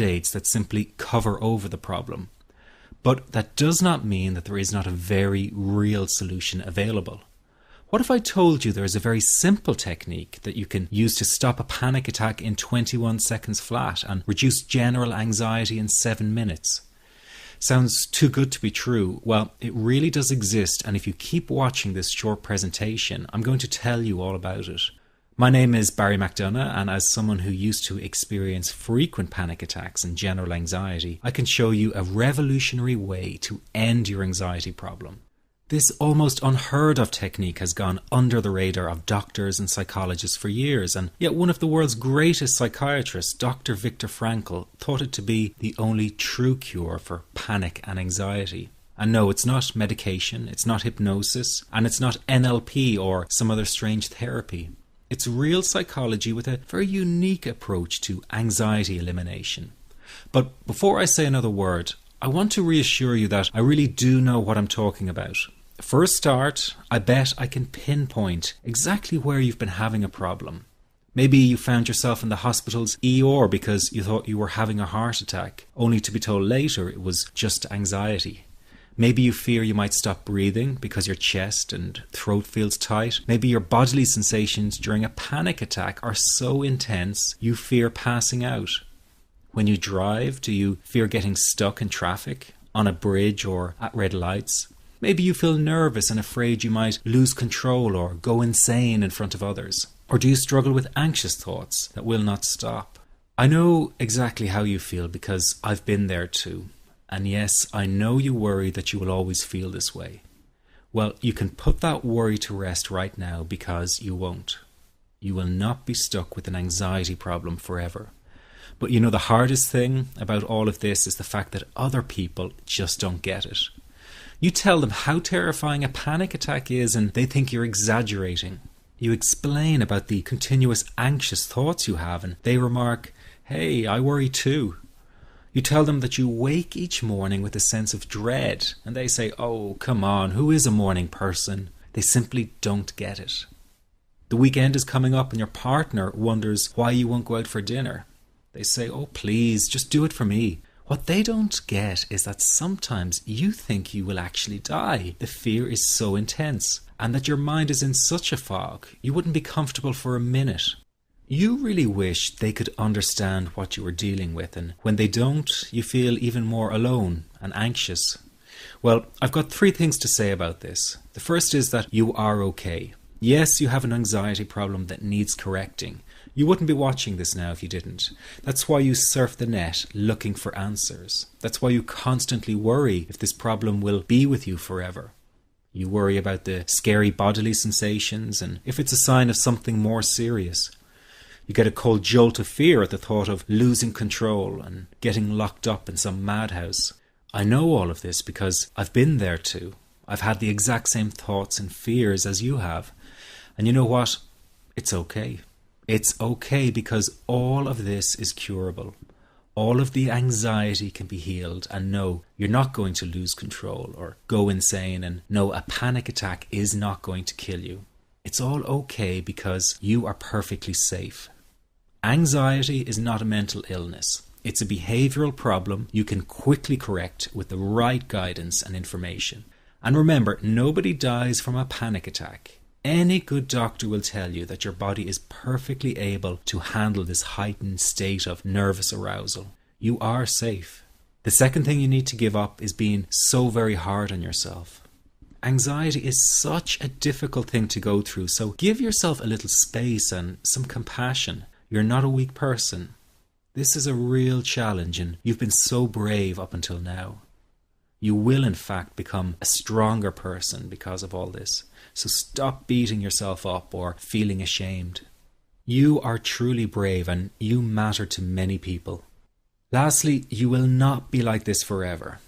band-aids that simply cover over the problem. But that does not mean that there is not a very real solution available. What if I told you there is a very simple technique that you can use to stop a panic attack in 21 seconds flat and reduce general anxiety in 7 minutes? Sounds too good to be true. Well, it really does exist, and if you keep watching this short presentation, I'm going to tell you all about it. My name is Barry McDonough, and as someone who used to experience frequent panic attacks and general anxiety, I can show you a revolutionary way to end your anxiety problem. This almost unheard of technique has gone under the radar of doctors and psychologists for years, and yet one of the world's greatest psychiatrists, Dr. Viktor Frankl, thought it to be the only true cure for panic and anxiety. And no, it's not medication, it's not hypnosis, and it's not NLP or some other strange therapy. It's real psychology with a very unique approach to anxiety elimination. But before I say another word, I want to reassure you that I really do know what I'm talking about. For a start, I bet I can pinpoint exactly where you've been having a problem. Maybe you found yourself in the hospital's ER because you thought you were having a heart attack, only to be told later it was just anxiety. Maybe you fear you might stop breathing because your chest and throat feels tight. Maybe your bodily sensations during a panic attack are so intense you fear passing out. When you drive, do you fear getting stuck in traffic, on a bridge or at red lights? Maybe you feel nervous and afraid you might lose control or go insane in front of others. Or do you struggle with anxious thoughts that will not stop? I know exactly how you feel because I've been there too. And yes, I know you worry that you will always feel this way. Well, you can put that worry to rest right now because you won't. You will not be stuck with an anxiety problem forever. But you know, the hardest thing about all of this is the fact that other people just don't get it. You tell them how terrifying a panic attack is and they think you're exaggerating. You explain about the continuous anxious thoughts you have and they remark, "Hey, I worry too." You tell them that you wake each morning with a sense of dread and they say, "Oh, come on, who is a morning person?" They simply don't get it. The weekend is coming up and your partner wonders why you won't go out for dinner. They say, "Oh, please, just do it for me." What they don't get is that sometimes you think you will actually die. The fear is so intense, and that your mind is in such a fog, you wouldn't be comfortable for a minute. You really wish they could understand what you are dealing with, and when they don't, you feel even more alone and anxious. Well, I've got 3 things to say about this. The first is that you are okay. Yes, you have an anxiety problem that needs correcting. You wouldn't be watching this now if you didn't. That's why you surf the net looking for answers. That's why you constantly worry if this problem will be with you forever. You worry about the scary bodily sensations and if it's a sign of something more serious. You get a cold jolt of fear at the thought of losing control and getting locked up in some madhouse. I know all of this because I've been there too. I've had the exact same thoughts and fears as you have. And you know what? It's okay. It's okay because all of this is curable. All of the anxiety can be healed, and no, you're not going to lose control or go insane, and no, a panic attack is not going to kill you. It's all okay because you are perfectly safe. Anxiety is not a mental illness. It's a behavioral problem you can quickly correct with the right guidance and information. And remember, nobody dies from a panic attack. Any good doctor will tell you that your body is perfectly able to handle this heightened state of nervous arousal. You are safe. The second thing you need to give up is being so very hard on yourself. Anxiety is such a difficult thing to go through, so give yourself a little space and some compassion. You're not a weak person. This is a real challenge and you've been so brave up until now. You will in fact become a stronger person because of all this. So stop beating yourself up or feeling ashamed. You are truly brave and you matter to many people. Lastly, you will not be like this forever.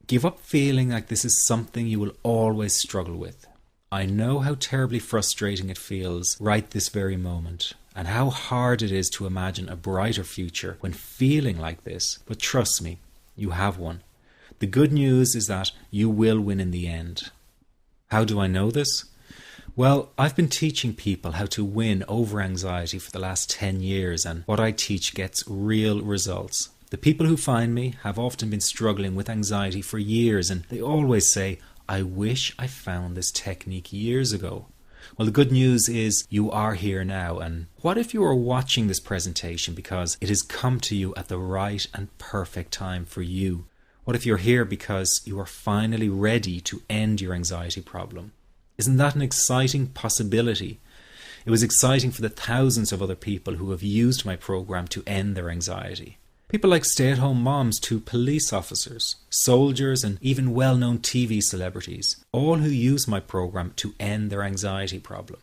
Give up feeling like this is something you will always struggle with. I know how terribly frustrating it feels right this very moment, and how hard it is to imagine a brighter future when feeling like this, but trust me, you have one. The good news is that you will win in the end. How do I know this? Well, I've been teaching people how to win over anxiety for the last 10 years, and what I teach gets real results. The people who find me have often been struggling with anxiety for years, and they always say, I wish I found this technique years ago. Well, the good news is you are here now, and what if you are watching this presentation because it has come to you at the right and perfect time for you? What if you're here because you are finally ready to end your anxiety problem? Isn't that an exciting possibility? It was exciting for the thousands of other people who have used my program to end their anxiety. People like stay-at-home moms to police officers, soldiers, and even well-known TV celebrities, all who use my program to end their anxiety problem.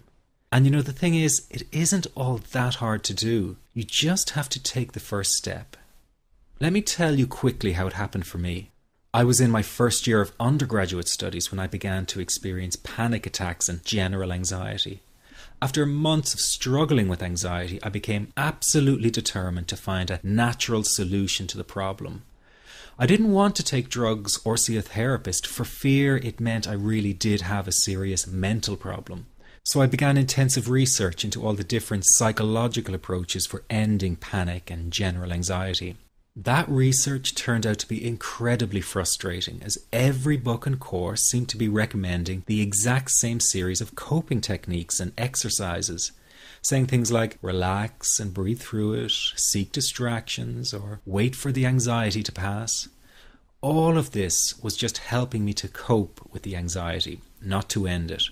And the thing is, it isn't all that hard to do. You just have to take the first step. Let me tell you quickly how it happened for me. I was in my first year of undergraduate studies when I began to experience panic attacks and general anxiety. After months of struggling with anxiety, I became absolutely determined to find a natural solution to the problem. I didn't want to take drugs or see a therapist for fear it meant I really did have a serious mental problem. So I began intensive research into all the different psychological approaches for ending panic and general anxiety. That research turned out to be incredibly frustrating, as every book and course seemed to be recommending the exact same series of coping techniques and exercises, saying things like relax and breathe through it, seek distractions, or wait for the anxiety to pass. All of this was just helping me to cope with the anxiety, not to end it.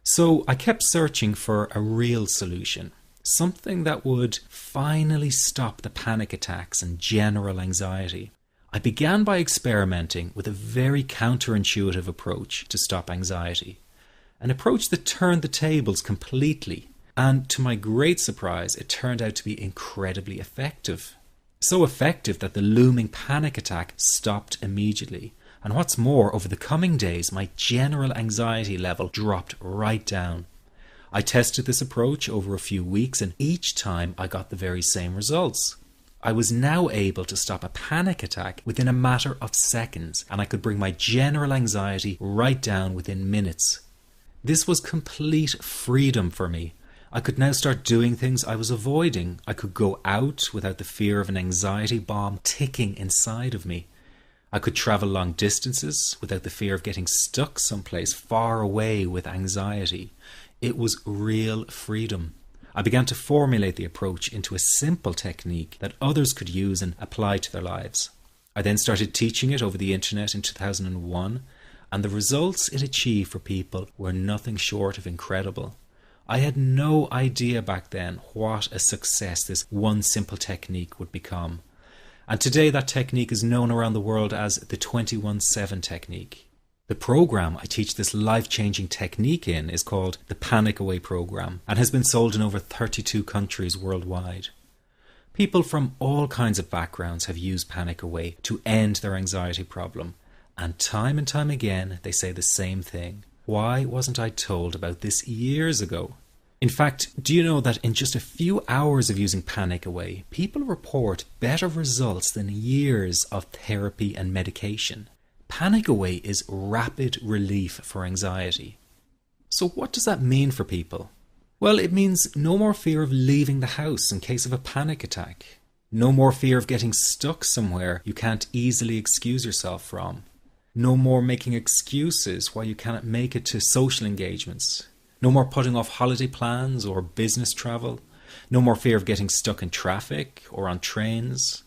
So I kept searching for a real solution. Something that would finally stop the panic attacks and general anxiety. I began by experimenting with a very counterintuitive approach to stop anxiety. An approach that turned the tables completely. And to my great surprise, it turned out to be incredibly effective. So effective that the looming panic attack stopped immediately. And what's more, over the coming days, my general anxiety level dropped right down. I tested this approach over a few weeks, and each time I got the very same results. I was now able to stop a panic attack within a matter of seconds, and I could bring my general anxiety right down within minutes. This was complete freedom for me. I could now start doing things I was avoiding. I could go out without the fear of an anxiety bomb ticking inside of me. I could travel long distances without the fear of getting stuck someplace far away with anxiety. It was real freedom. I began to formulate the approach into a simple technique that others could use and apply to their lives. I then started teaching it over the internet in 2001, and the results it achieved for people were nothing short of incredible. I had no idea back then what a success this one simple technique would become. And today that technique is known around the world as the 21-7 technique. The program I teach this life-changing technique in is called the Panic Away program and has been sold in over 32 countries worldwide. People from all kinds of backgrounds have used Panic Away to end their anxiety problem, and time again they say the same thing. Why wasn't I told about this years ago? In fact, do you know that in just a few hours of using Panic Away, people report better results than years of therapy and medication? Panic Away is rapid relief for anxiety. So what does that mean for people? Well, it means no more fear of leaving the house in case of a panic attack. No more fear of getting stuck somewhere you can't easily excuse yourself from. No more making excuses why you cannot make it to social engagements. No more putting off holiday plans or business travel. No more fear of getting stuck in traffic or on trains.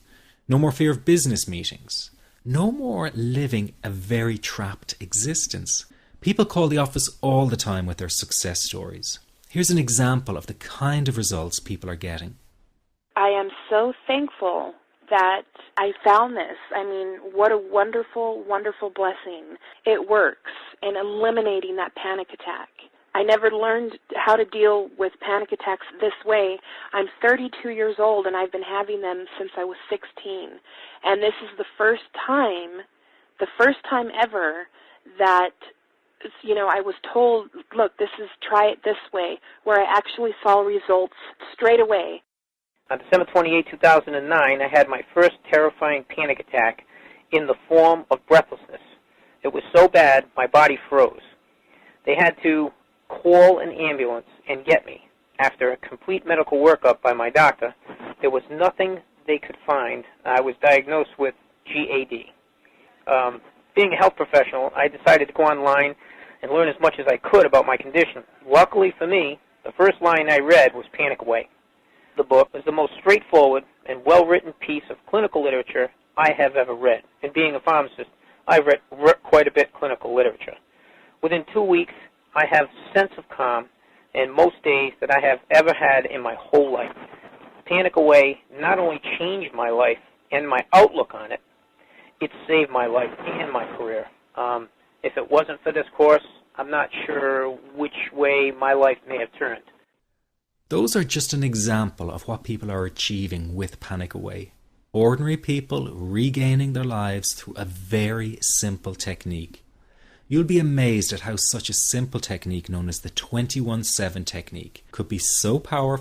No more fear of business meetings. No more living a very trapped existence. People call the office all the time with their success stories. Here's an example of the kind of results people are getting. I am so thankful that I found this. I mean, what a wonderful, wonderful blessing. It works in eliminating that panic attack. I never learned how to deal with panic attacks this way. I'm 32 years old and I've been having them since I was 16. And this is the first time ever that, I was told, look, try it this way, where I actually saw results straight away. On December 28, 2009, I had my first terrifying panic attack in the form of breathlessness. It was so bad, my body froze. They had to call an ambulance and get me. After a complete medical workup by my doctor, there was nothing they could find, I was diagnosed with GAD. Being a health professional, I decided to go online and learn as much as I could about my condition. Luckily for me, the first line I read was Panic Away. The book is the most straightforward and well-written piece of clinical literature I have ever read. And being a pharmacist, I've read quite a bit of clinical literature. Within 2 weeks, I have a sense of calm in most days that I have ever had in my whole life. Panic Away not only changed my life and my outlook on it, it saved my life and my career. If it wasn't for this course, I'm not sure which way my life may have turned. Those are just an example of what people are achieving with Panic Away. Ordinary people regaining their lives through a very simple technique. You'll be amazed at how such a simple technique known as the 21-7 technique could be so powerful